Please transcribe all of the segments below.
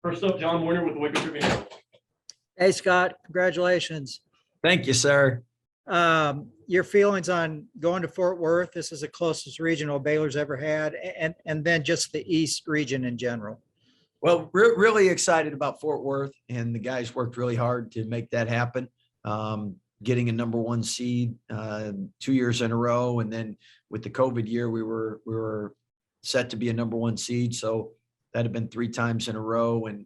First up, John Warner with the Waco Tribune Herald. Hey, Scott, congratulations. Thank you, sir. Your feelings on going to Fort Worth. This is the closest regional Baylor's ever had, and then just the East region in general. Well, really excited about Fort Worth, and the guys worked really hard to make that happen. Getting a number 1 seed 2 years in a row, and then with the COVID year, we were set to be a number 1 seed. So that had been 3 times in a row, and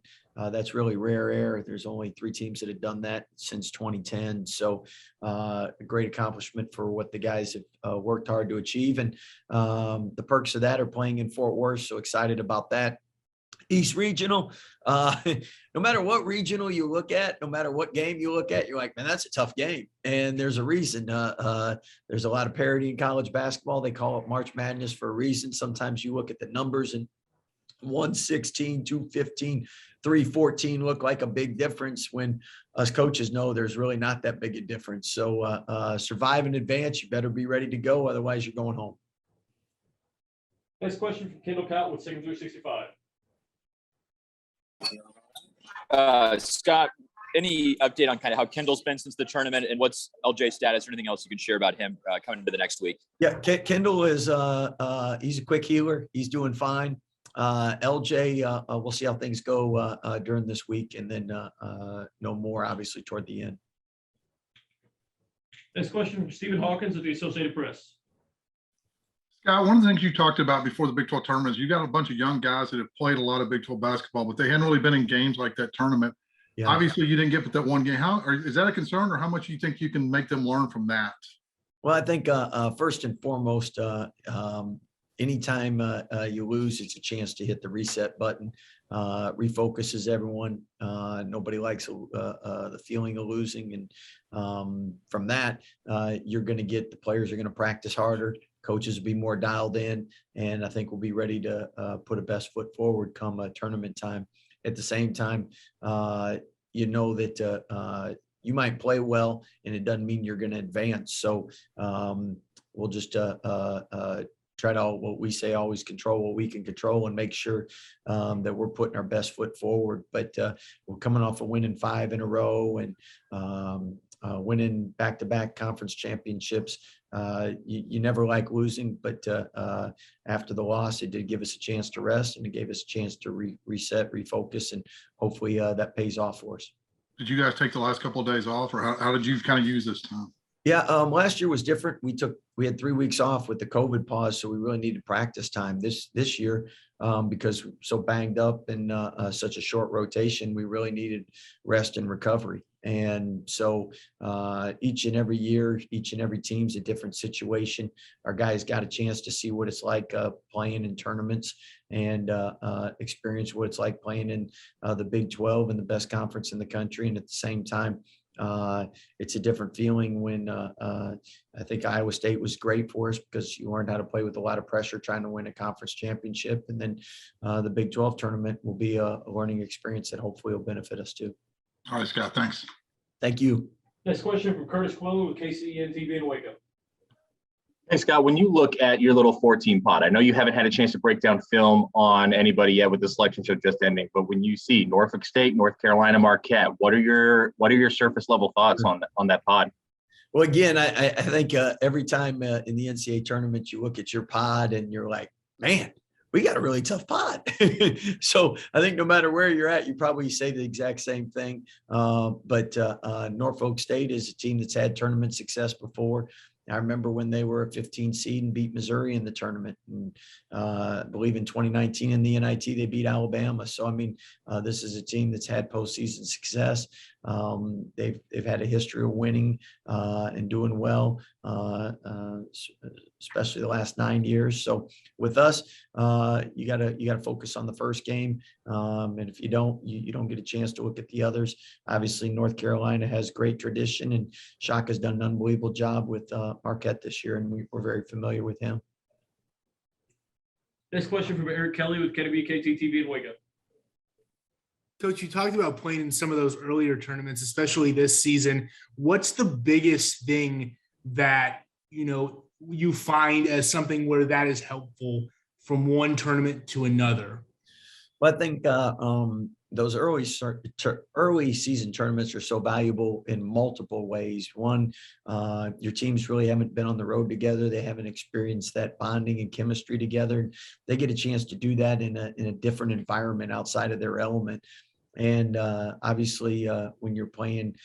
that's really rare air. There's only 3 teams that have done that since 2010. So a great accomplishment for what the guys have worked hard to achieve. And the perks of that are playing in Fort Worth. So excited about that. East Regional, no matter what regional you look at, no matter what game you look at, you're like, man, that's a tough game. And there's a reason. There's a lot of parity in college basketball. They call it March Madness for a reason. Sometimes you look at the numbers and 116, 215, 314 look like a big difference when us coaches know there's really not that big a difference. So survive in advance. You better be ready to go. Otherwise, you're going home. Next question from Kendall Cott with Sic'Em 365. Scott, any update on kind of how Kendall's been since the tournament, and what's LJ's status or anything else you can share about him coming into the next week? Yeah, Kendall is he's a quick healer. He's doing fine. LJ, we'll see how things go during this week, and then know more obviously toward the end. Next question from Stephen Hawkins of the Associated Press. Scott, one of the things you talked about before the Big 12 tournament is you got a bunch of young guys that have played a lot of Big 12 basketball, but they hadn't really been in games like that tournament. Yeah. Obviously, you didn't get but that one game. Is that a concern, or how much do you think you can make them learn from that? Well, I think first and foremost, anytime you lose, it's a chance to hit the reset button. Refocuses everyone. Nobody likes the feeling of losing, and from that, you're going to get the players are going to practice harder. Coaches will be more dialed in, and I think we'll be ready to put a best foot forward come tournament time. At the same time, you know that you might play well, and it doesn't mean you're going to advance. So we'll just try to, what we say, always control what we can control and make sure that we're putting our best foot forward. But we're coming off of winning 5 in a row and winning back-to-back conference championships. You never like losing, but after the loss, it did give us a chance to rest, and it gave us a chance to reset, refocus, and hopefully that pays off for us. Did you guys take the last couple of days off, or how did you kind of use this time? Yeah, last year was different. We had 3 weeks off with the COVID pause, so we really needed practice time this year because we're so banged up and such a short rotation. We really needed rest and recovery. And so each and every year, each and every team's a different situation. Our guys got a chance to see what it's like playing in tournaments and experience what it's like playing in the Big 12 and the best conference in the country. And at the same time, it's a different feeling when I think Iowa State was great for us because you learned how to play with a lot of pressure trying to win a conference championship. And then the Big 12 tournament will be a learning experience that hopefully will benefit us too. All right, Scott, thanks. Thank you. Next question from Curtis Quillen with KCEN TV in Waco. Hey, Scott, when you look at your little 4-team pod, I know you haven't had a chance to break down film on anybody yet with the selection show just ending, but when you see Norfolk State, North Carolina, Marquette, what are your surface level thoughts on that pod? Well, again, I think every time in the NCAA tournament, you look at your pod and you're like, man, we got a really tough pod. So I think no matter where you're at, you probably say the exact same thing. But Norfolk State is a team that's had tournament success before. I remember when they were a 15 seed and beat Missouri in the tournament. And I believe in 2019 in the NIT, they beat Alabama. So, I mean, this is a team that's had postseason success. They've had a history of winning and doing well, especially the last 9 years. So with us, you gotta focus on the first game. And if you don't, you don't get a chance to look at the others. Obviously, North Carolina has great tradition, and Shaka's done an unbelievable job with Marquette this year, and we're very familiar with him. Next question from Eric Kelly with KTB TV in Waco. Coach, you talked about playing in some of those earlier tournaments, especially this season. What's the biggest thing that, you find as something where that is helpful from one tournament to another? Well, I think those early season tournaments are so valuable in multiple ways. One, your teams really haven't been on the road together. They haven't experienced that bonding and chemistry together. They get a chance to do that in a different environment outside of their element. And obviously, when you're playing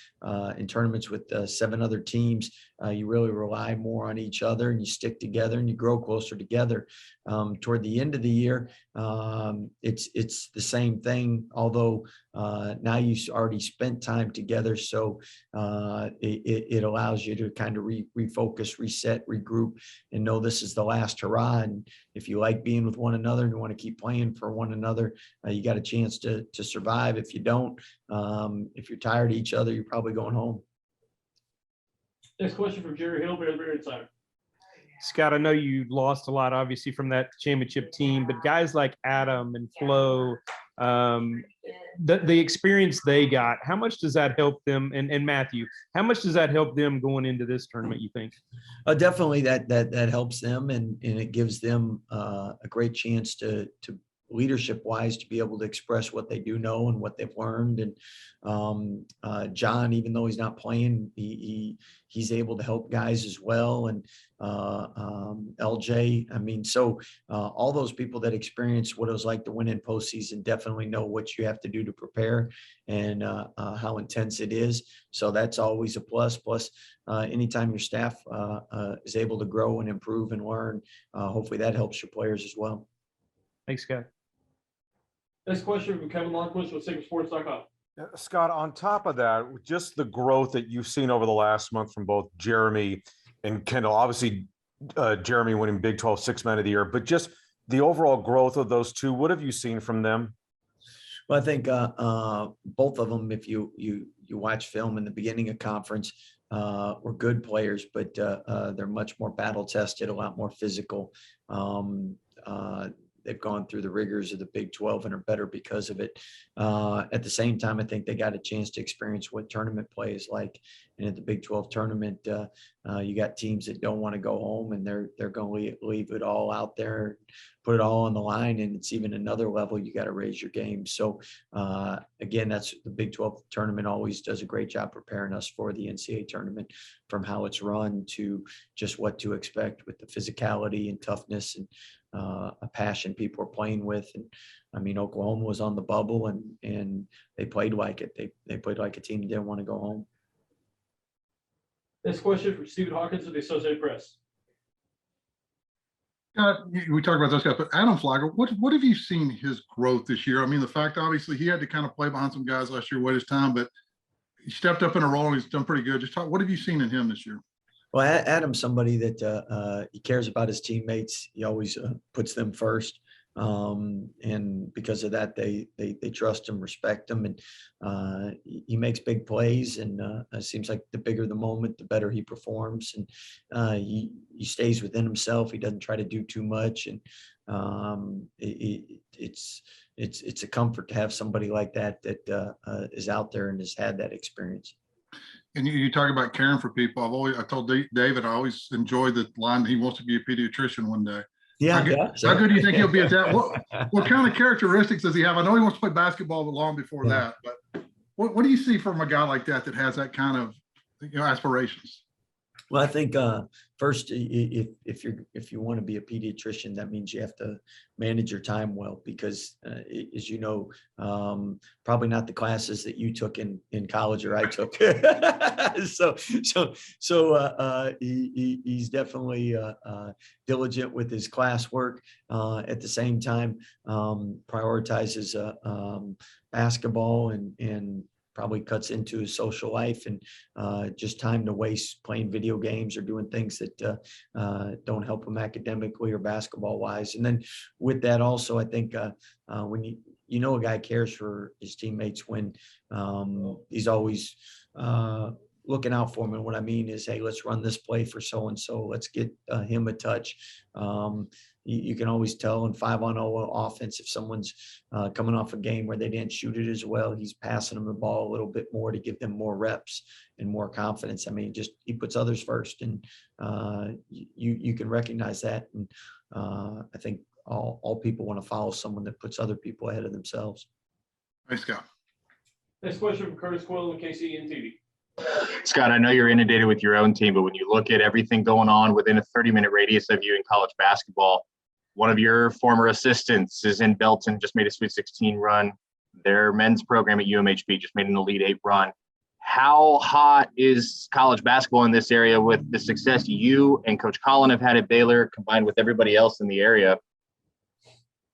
in tournaments with 7 other teams, you really rely more on each other, and you stick together and you grow closer together. Toward the end of the year, it's the same thing, although now you've already spent time together. So it allows you to kind of refocus, reset, regroup, and know this is the last hurrah. And if you like being with one another and you want to keep playing for one another, you got a chance to survive. If you don't, if you're tired of each other, you're probably going home. Next question from Jerry Hill, Baylor Insider. Scott, I know you lost a lot, obviously, from that championship team, but guys like Adam and Flo, the experience they got, how much does that help them? And Matthew, how much does that help them going into this tournament, you think? Definitely that helps them, and it gives them a great chance to leadership wise to be able to express what they do know and what they've learned. And John, even though he's not playing, he's able to help guys as well. And LJ, I mean, so all those people that experience what it was like to win in postseason definitely know what you have to do to prepare and how intense it is. So that's always a plus. Plus, anytime your staff is able to grow and improve and learn, hopefully that helps your players as well. Thanks, Scott. Next question from Kevin Lundquist with Sic'EmSports.com. Scott, on top of that, just the growth that you've seen over the last month from both Jeremy and Kendall, obviously Jeremy winning Big 12 Six Man of the Year, but just the overall growth of those two, what have you seen from them? Well, I think both of them, if you watch film in the beginning of conference, were good players, but they're much more battle tested, a lot more physical. They've gone through the rigors of the Big 12 and are better because of it. At the same time, I think they got a chance to experience what tournament play is like. And at the Big 12 tournament, you got teams that don't want to go home, and they're going to leave it all out there, put it all on the line. And it's even another level. You got to raise your game. So again, that's the Big 12 tournament always does a great job preparing us for the NCAA tournament, from how it's run to just what to expect with the physicality and toughness and a passion people are playing with. And I mean, Oklahoma was on the bubble, and they played like it. They played like a team that didn't want to go home. Next question from Stephen Hawkins of the Associated Press. We talked about those guys, but Adam Flagler, what have you seen his growth this year? I mean, the fact, obviously, he had to kind of play behind some guys last year, wait his time, but he stepped up in a role and he's done pretty good. Just talk, what have you seen in him this year? Well, Adam's somebody that he cares about his teammates. He always puts them first. And because of that, they trust him, respect him, and he makes big plays. And it seems like the bigger the moment, the better he performs. And he stays within himself. He doesn't try to do too much. And it's a comfort to have somebody like that is out there and has had that experience. And you talk about caring for people. I told David, I always enjoy the line, he wants to be a pediatrician one day. Yeah. How good do you think he'll be at that? What kind of characteristics does he have? I know he wants to play basketball, but long before that. But what do you see from a guy like that has that kind of aspirations? Well, I think first, if you want to be a pediatrician, that means you have to manage your time well, because as you know, probably not the classes that you took in college or I took. so he's definitely diligent with his classwork. At the same time, prioritizes basketball and probably cuts into his social life, and just time to waste playing video games or doing things that don't help him academically or basketball wise. And then with that also, I think when you know a guy cares for his teammates when he's always looking out for him. And what I mean is, hey, let's run this play for so-and-so. Let's get him a touch. You can always tell in 5-on-0 offense if someone's coming off a game where they didn't shoot it as well, he's passing them the ball a little bit more to give them more reps and more confidence. I mean, just he puts others first, and you can recognize that. And I think all people want to follow someone that puts other people ahead of themselves. Thanks, Scott. Next question from Curtis Coyle with KCEN TV. Scott, I know you're inundated with your own team, but when you look at everything going on within a 30-minute radius of you in college basketball, one of your former assistants is in Belton, just made a Sweet 16 run. Their men's program at UMHB just made an Elite 8 run. How hot is college basketball in this area with the success you and Coach Collin have had at Baylor, combined with everybody else in the area?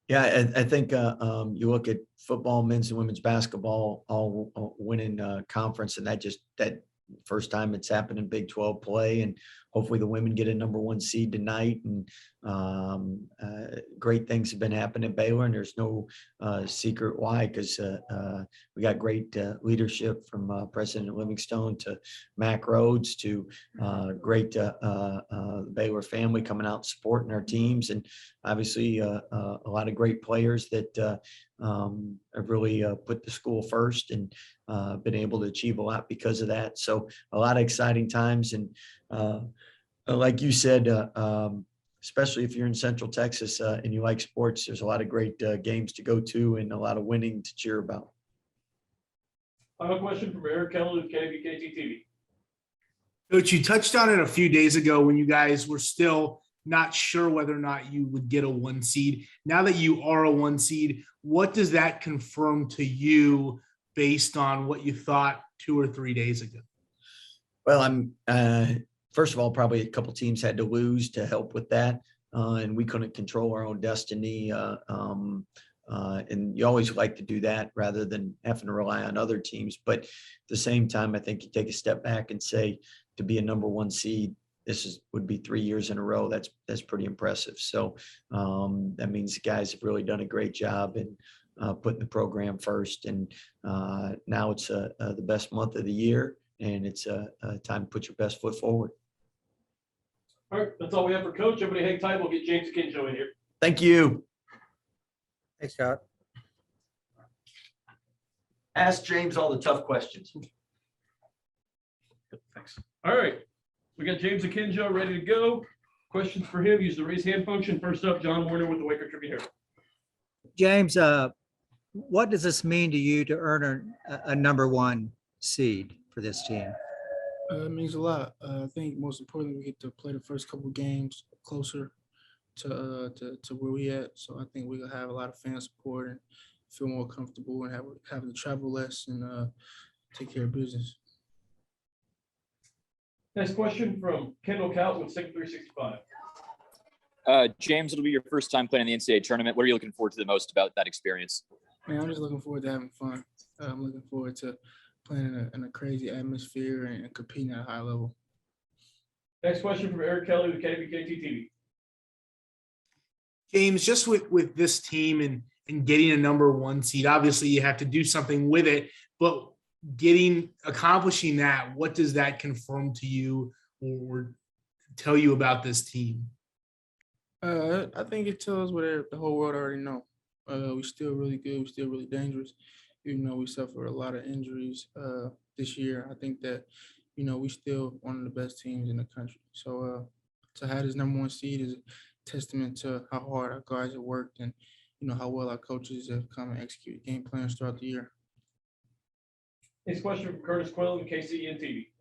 Yeah, I think you look at football, men's and women's basketball, all winning conference, and that first time it's happened in Big 12 play, and hopefully the women get a #1 seed tonight. And great things have been happening at Baylor, and there's no secret why, because we got great leadership from President Livingstone to Mac Rhodes to great Baylor family coming out and supporting our teams, and obviously a lot of great players that have really put the school first and been able to achieve a lot because of that. So a lot of exciting times. And like you said, especially if you're in Central Texas and you like sports, there's a lot of great games to go to and a lot of winning to cheer about. Final question from Eric Kelly with KBKT TV. Coach, you touched on it a few days ago when you guys were still not sure whether or not you would get a 1 seed. Now that you are a 1 seed, what does that confirm to you based on what you thought 2 or 3 days ago? Well, I'm first of all, probably a couple teams had to lose to help with that, and we couldn't control our own destiny. And you always like to do that rather than having to rely on other teams. But at the same time, I think you take a step back and say, to be a #1 seed, would be 3 years in a row. That's pretty impressive. So that means the guys have really done a great job in putting the program first. And now it's the best month of the year, and it's a time to put your best foot forward. All right, that's all we have for Coach. Everybody hang tight. We'll get James Akinjo in here. Thank you. Thanks, Scott. Ask James all the tough questions. Thanks. All right, we got James Akinjo ready to go. Questions for him, use the raise hand function. First up, John Warner with the Waker Tribune Herald. James, what does this mean to you to earn a #1 seed for this team? It means a lot. I think most importantly, we get to play the first couple games closer to where we at. So I think we're gonna have a lot of fan support and feel more comfortable and have to travel less and take care of business. Next question from Kendall Kaut with Sic'Em 365. James, it'll be your first time playing in the NCAA tournament. What are you looking forward to the most about that experience? Man, I'm just looking forward to having fun. I'm looking forward to playing in a crazy atmosphere and competing at a high level. Next question from Eric Kelly with KBKT TV. James, just with this team and getting a #1 seed, obviously you have to do something with it, but accomplishing that, what does that confirm to you or tell you about this team? I think it tells what the whole world already know. We're still really good. We're still really dangerous, even though we suffered a lot of injuries this year. I think that, we're still one of the best teams in the country. So to have this #1 seed is a testament to how hard our guys have worked and, how well our coaches have come and executed game plans throughout the year. Next question from Curtis Quill with KCEN TV.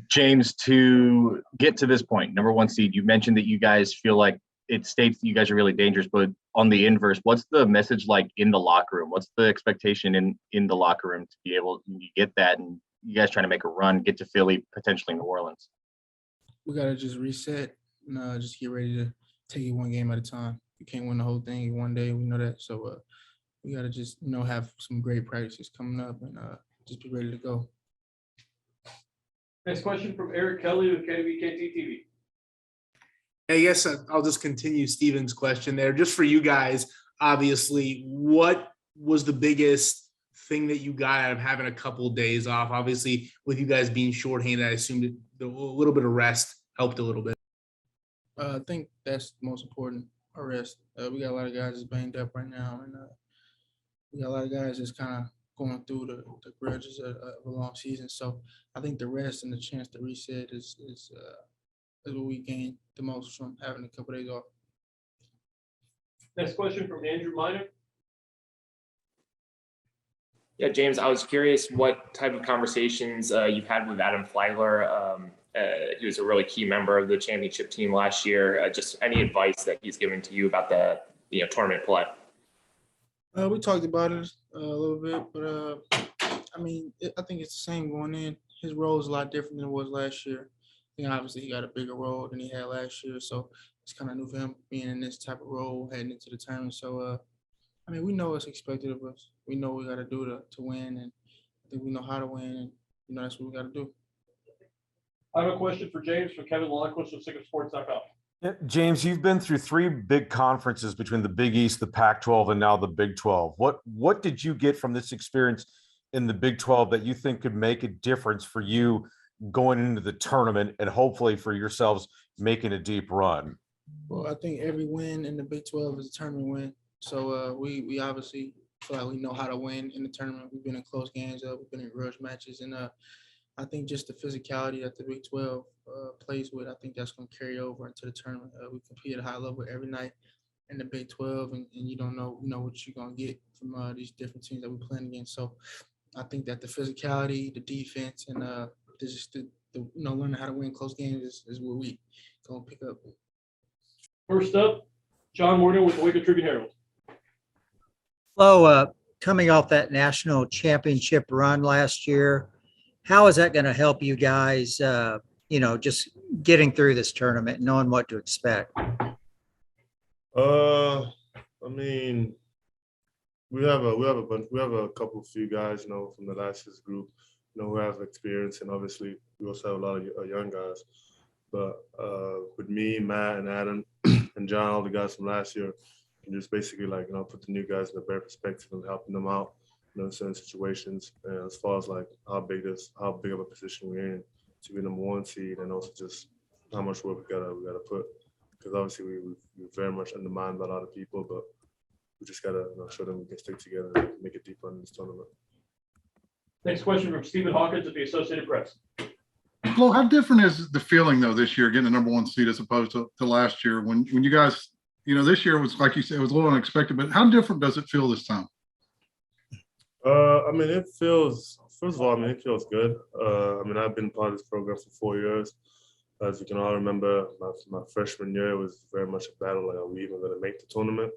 James, to get to this point, #1 seed, you mentioned that you guys feel like it states that you guys are really dangerous, but on the inverse, what's the message like in the locker room? What's the expectation in the locker room to be able to get that, and you guys trying to make a run, get to Philly, potentially New Orleans? We got to just reset and just get ready to take it one game at a time. You can't win the whole thing in one day. We know that. So we got to just, have some great practices coming up and just be ready to go. Next question from Eric Kelly with KBKT TV. I guess I'll just continue Steven's question there. Just for you guys, obviously, what was the biggest thing that you got out of having a couple of days off? Obviously, with you guys being shorthanded, I assumed a little bit of rest helped a little bit. I think that's the most important, our rest. We got a lot of guys that's banged up right now, and we got a lot of guys that's kind of going through the grudges of a long season. So I think the rest and the chance to reset is what we gained the most from having a couple of days off. Next question from Andrew Minor. Yeah, James, I was curious what type of conversations you've had with Adam Flagler. He was a really key member of the championship team last year. Just any advice that he's given to you about the tournament play? We talked about it a little bit, but I think it's the same going in. His role is a lot different than it was last year. I think obviously he got a bigger role than he had last year, so it's kind of new for him being in this type of role heading into the tournament. So we know what's expected of us. We know what we got to do to win, and I think we know how to win, and that's what we got to do. I have a question for James from Kevin Lonnquist of Sic'EmSports.com. Yeah, James, you've been through 3 big conferences between the Big East, the Pac-12, and now the Big 12. What did you get from this experience in the Big 12 that you think could make a difference for you going into the tournament and hopefully for yourselves making a deep run? Well, I think every win in the Big 12 is a tournament win. So we obviously feel like we know how to win in the tournament. We've been in close games, we've been in grudge matches, and I think just the physicality that the Big 12 plays with, I think that's going to carry over into the tournament. We compete at a high level every night in the Big 12, and you don't know what you're going to get from these different teams that we're playing against. So I think that the physicality, the defense, and just the learning how to win close games is what we going to pick up. First up, John Morgan with the Waco Tribune Herald. Flo, coming off that national championship run last year, how is that going to help you guys, just getting through this tournament, knowing what to expect? We have a few guys, from the last year's group, who have experience, and obviously we also have a lot of young guys. But with me, Matt, and Adam, and John, all the guys from last year, and just basically put the new guys in a better perspective and helping them out, in certain situations. And as far as how big of a position we're in to be number 1 seed, and also just how much work we gotta put, because obviously we're very much undermined by a lot of people, but we just gotta show them we can stick together and make a deep run in this tournament. Next question from Stephen Hawkins of the Associated Press. Flo, how different is the feeling though this year getting the number 1 seed as opposed to last year when you guys, this year was, like you said, it was a little unexpected, but how different does it feel this time? It feels, first of all, it feels good. I've been part of this program for 4 years. As you can all remember, my freshman year was very much a battle. Are we even going to make the tournament?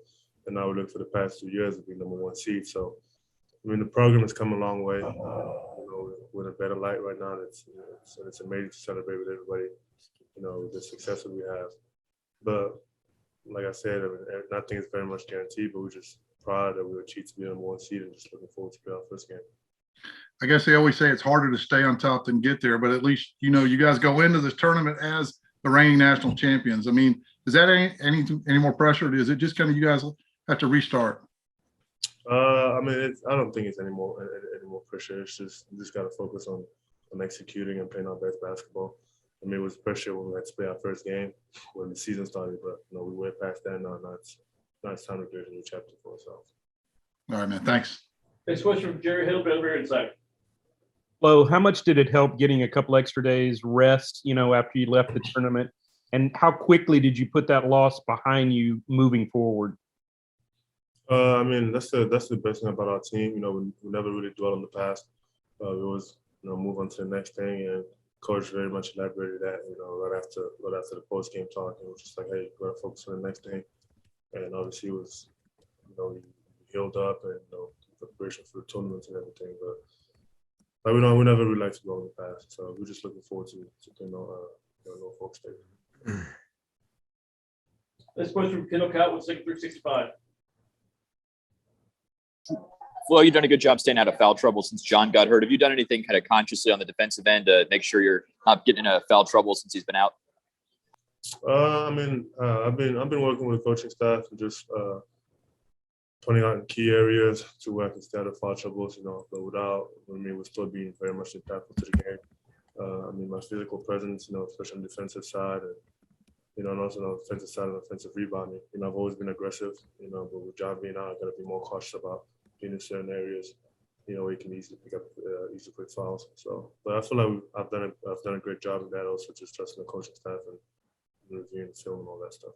And now we're looking for the past 2 years to be number 1 seed. So, the program has come a long way. We're in a better light right now. It's amazing to celebrate with everybody, the success that we have. But like I said, nothing is very much guaranteed, but we're just proud that we were achieved to be number 1 seed and just looking forward to play our first game. I guess they always say it's harder to stay on top than get there, but at least, you guys go into this tournament as the reigning national champions. Is that any more pressure? Is it just kind of you guys have to restart? I don't think it's any more pressure. It's just we just got to focus on executing and playing our best basketball. It was pressure when we had to play our first game when the season started, but we went past that. Now it's time to create a new chapter for ourselves. All right, man. Thanks. Next question from Jerry Hill, Baylor Insider. Flo, how much did it help getting a couple extra days rest, after you left the tournament? And how quickly did you put that loss behind you moving forward? That's the best thing about our team. We never really dwell on the past. We always, move on to the next thing. And coach very much elaborated that, right after the post game talk, and it was just like, hey, we got to focus on the next thing. And obviously, it was, we healed up and preparation for the tournaments and everything. But we never really like to dwell on the past. So we're just looking forward to Norfolk State. Next question from Kendall Cott with Second 365. Flo, you've done a good job staying out of foul trouble since John got hurt. Have you done anything kind of consciously on the defensive end to make sure you're not getting into foul trouble since he's been out? I've been working with the coaching staff and just pointing out in key areas to where I can stay out of foul troubles, but without, we're still being very much impactful to the game. My physical presence, especially on the defensive side, and also on the defensive side and offensive rebounding. I've always been aggressive, but with John being out, I got to be more cautious about being in certain areas, where you can easily pick up easy quick fouls. So, but I feel like I've done a great job in that. Also, just trusting the coaching staff and reviewing the film and all that stuff.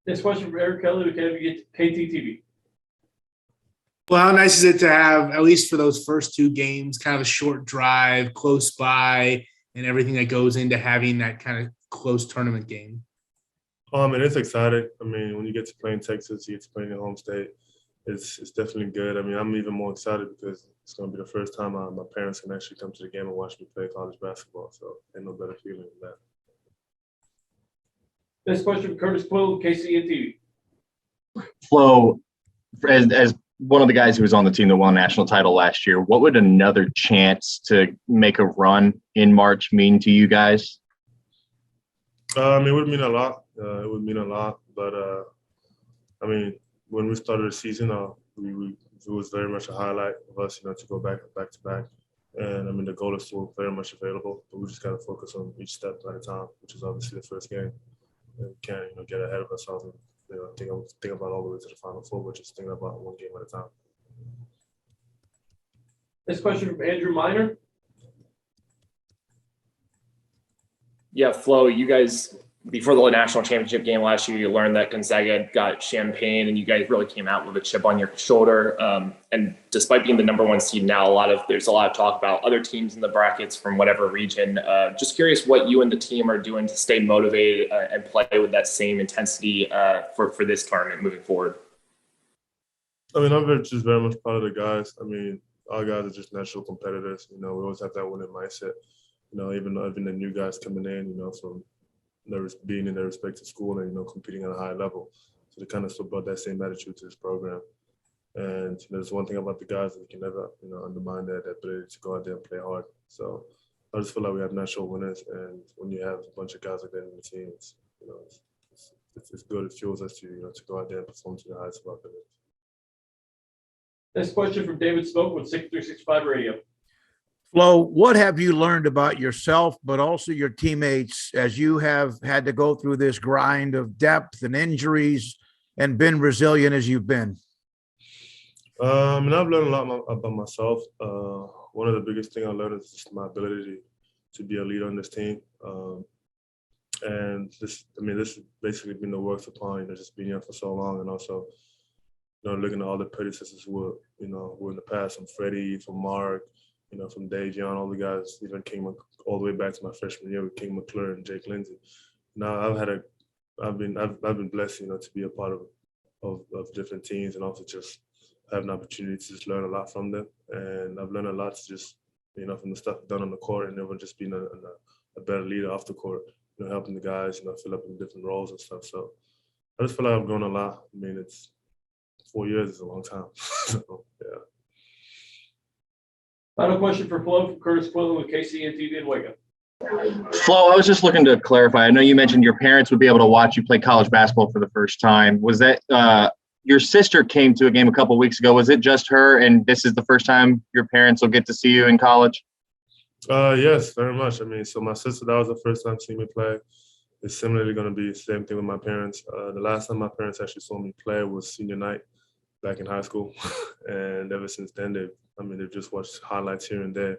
This question from Eric Kelly with KTTV. Well, how nice is it to have, at least for those first two games, kind of a short drive close by and everything that goes into having that kind of close tournament game? And it's exciting. I mean, when you get to play in Texas, you get to play in your home state. It's definitely good. I mean, I'm even more excited because it's going to be the first time my parents can actually come to the game and watch me play college basketball. So ain't no better feeling than that. This question from Curtis Quill, KCNT. Flo, as one of the guys who was on the team that won a national title last year, what would another chance to make a run in March mean to you guys? It would mean a lot. It would mean a lot. But, I mean, when we started the season, it was very much a highlight of us, to go back to back. And, I mean, the goal is still very much available, but we just got to focus on each step at a time, which is obviously the first game. And we can't, get ahead of ourselves and, think about all the way to the Final Four, but just thinking about one game at a time. This question from Andrew Miner. Yeah, Flo, you guys, before the national championship game last year, you learned that Gonzaga got champagne and you guys really came out with a chip on your shoulder. And despite being the #1 seed now, there's a lot of talk about other teams in the brackets from whatever region. Just curious what you and the team are doing to stay motivated and play with that same intensity for this tournament moving forward. I mean, I'm just very much proud of the guys. I mean, our guys are just natural competitors. We always have that winning mindset. Even the new guys coming in, from being in their respective school and, competing at a high level. So they kind of still brought that same attitude to this program. And there's one thing about the guys that you can never, undermine that ability to go out there and play hard. So I just feel like we have natural winners. And when you have a bunch of guys like that in the team, it's good. It fuels us to, to go out there and perform to the highest of our ability. This question from David Spoke with 6365 Radio. Flo, what have you learned about yourself, but also your teammates as you have had to go through this grind of depth and injuries and been resilient as you've been? And I've learned a lot about myself. One of the biggest things I learned is just my ability to be a leader on this team. And this has basically been the works upon, just being here for so long, and also, looking at all the predecessors who were in the past, from Freddie, from Mark, from Davion, all the guys, even came all the way back to my freshman year with King McClure and Jake Lindsey. Now I've been blessed, to be a part of different teams and also just have an opportunity to just learn a lot from them. And I've learned a lot to just, from the stuff done on the court and even just being a better leader off the court, helping the guys, fill up in different roles and stuff. So I just feel like I've grown a lot. I mean, it's 4 years is a long time. So, yeah. Final question for Flo from Curtis Quillen with KCNTV in Waco. Flo, I was just looking to clarify. I know you mentioned your parents would be able to watch you play college basketball for the first time. Was that your sister came to a game a couple of weeks ago? Was it just her, and this is the first time your parents will get to see you in college? Yes, very much. I mean, so my sister, that was the first time seeing me play. It's similarly going to be the same thing with my parents. The last time my parents actually saw me play was senior night back in high school. And ever since then, they've just watched highlights here and there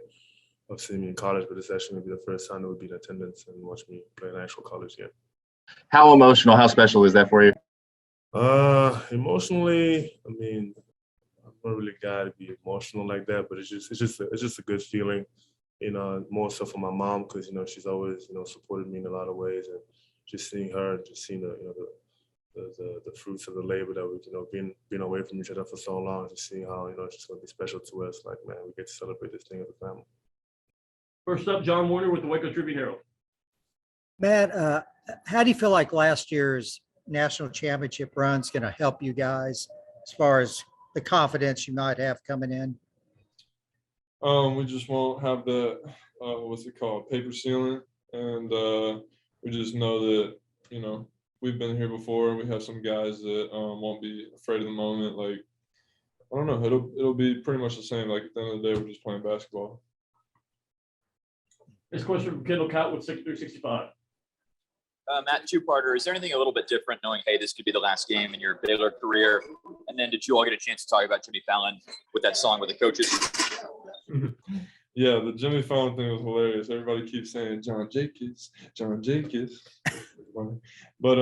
of seeing me in college, but it's actually going to be the first time they would be in attendance and watch me play an actual college game. How emotional, how special is that for you? Emotionally, I mean, I'm not really a guy to be emotional like that, but it's just a good feeling, more so for my mom, because, she's always, supported me in a lot of ways, and just seeing her and just seeing the fruits of the labor that we've, been away from each other for so long, just seeing how, it's just going to be special to us. Like, man, we get to celebrate this thing as a family. First up, John Warner with the Waco Tribune Herald. Matt, how do you feel like last year's national championship run is going to help you guys as far as the confidence you might have coming in? We just won't have the paper ceiling, and we just know that we've been here before, and we have some guys that won't be afraid of the moment. Like, I don't know, it'll be pretty much the same. Like, at the end of the day, we're just playing basketball. This question from Kendall Cott with 6365. Matt, two-parter. Is there anything a little bit different knowing, hey, this could be the last game in your Baylor career? And then did you all get a chance to talk about Jimmy Fallon with that song with the coaches? Yeah, the Jimmy Fallon thing was hilarious. Everybody keeps saying John Jacobs. But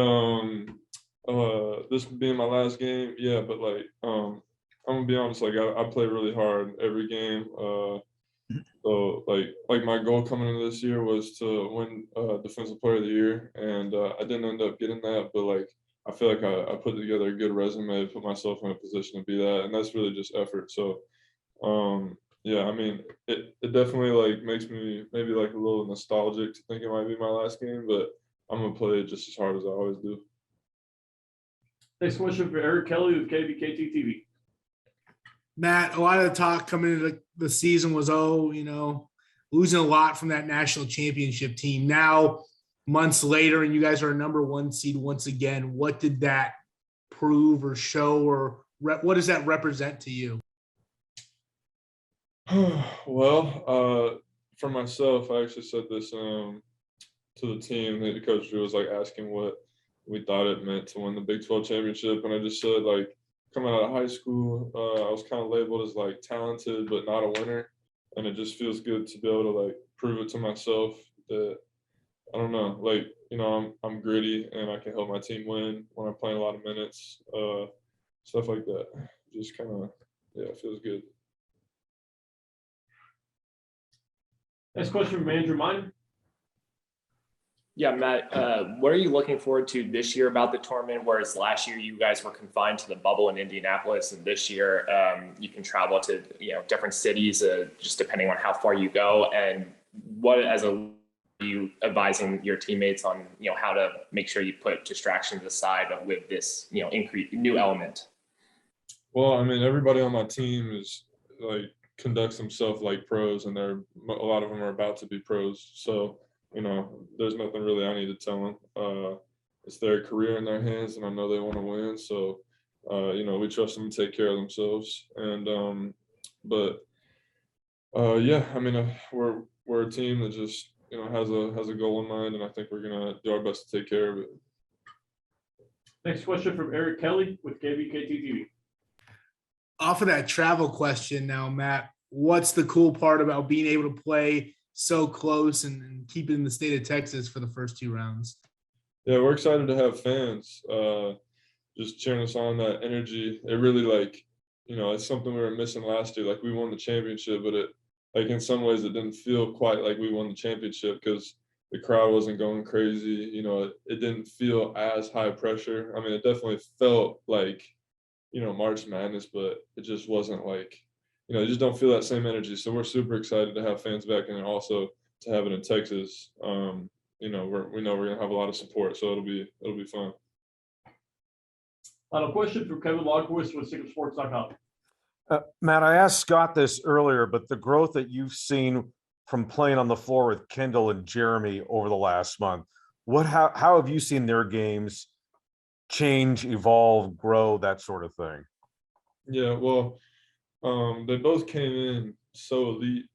this being my last game, yeah, but like I'm gonna be honest, like I play really hard every game. So like my goal coming into this year was to win Defensive Player of the Year, and I didn't end up getting that, but like I feel like I put together a good resume, put myself in a position to be that, and that's really just effort. So yeah, I mean it definitely like makes me maybe like a little nostalgic to think it might be my last game, but I'm gonna play it just as hard as I always do. Next question for Eric Kelly with KBKT TV. Matt, a lot of the talk coming into the season was, losing a lot from that national championship team. Now, months later, and you guys are a number 1 seed once again. What did that prove or show, or what does that represent to you? Well, for myself, I actually said this to the team. The coach was like asking what we thought it meant to win the Big 12 championship, and I just said like, coming out of high school, I was kind of labeled as like talented but not a winner, and it just feels good to be able to like prove it to myself that I don't know, like I'm gritty and I can help my team win when I'm playing a lot of minutes, stuff like that. Just kind of it feels good. Next question from Andrew Miner. Yeah, Matt, what are you looking forward to this year about the tournament? Whereas last year you guys were confined to the bubble in Indianapolis, and this year you can travel to different cities just depending on how far you go. And what are you advising your teammates on how to make sure you put distractions aside with this increase new element? Well, I mean, everybody on my team is like conducts themselves like pros, and a lot of them are about to be pros. So there's nothing really I need to tell them. It's their career in their hands, and I know they want to win. So, we trust them to take care of themselves. And, yeah, I mean, we're a team that just, has a goal in mind, and I think we're gonna do our best to take care of it. Next question from Eric Kelly with KBKT TV. Off of that travel question now, Matt, what's the cool part about being able to play so close and keep it in the state of Texas for the first 2 rounds? Yeah, we're excited to have fans just cheering us on, that energy. It really it's something we were missing last year. Like we won the championship, but in some ways it didn't feel quite like we won the championship because the crowd wasn't going crazy. It didn't feel as high pressure. I mean, it definitely felt like, March Madness, but it just wasn't like, you just don't feel that same energy. So we're super excited to have fans back and also to have it in Texas. We know we're gonna have a lot of support, so it'll be fun. Final question from Kevin Logquist with Sic'EmSports.com. Matt, I asked Scott this earlier, but the growth that you've seen from playing on the floor with Kendall and Jeremy over the last month, how have you seen their games change, evolve, grow, that sort of thing? Yeah, well, they both came in so elite.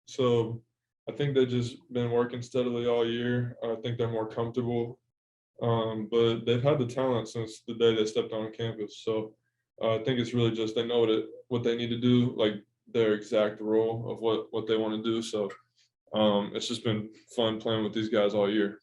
So I think they've just been working steadily all year. I think they're more comfortable. But they've had the talent since the day they stepped on campus. So I think it's really just they know what they need to do, like their exact role of what they want to do. So it's just been fun playing with these guys all year.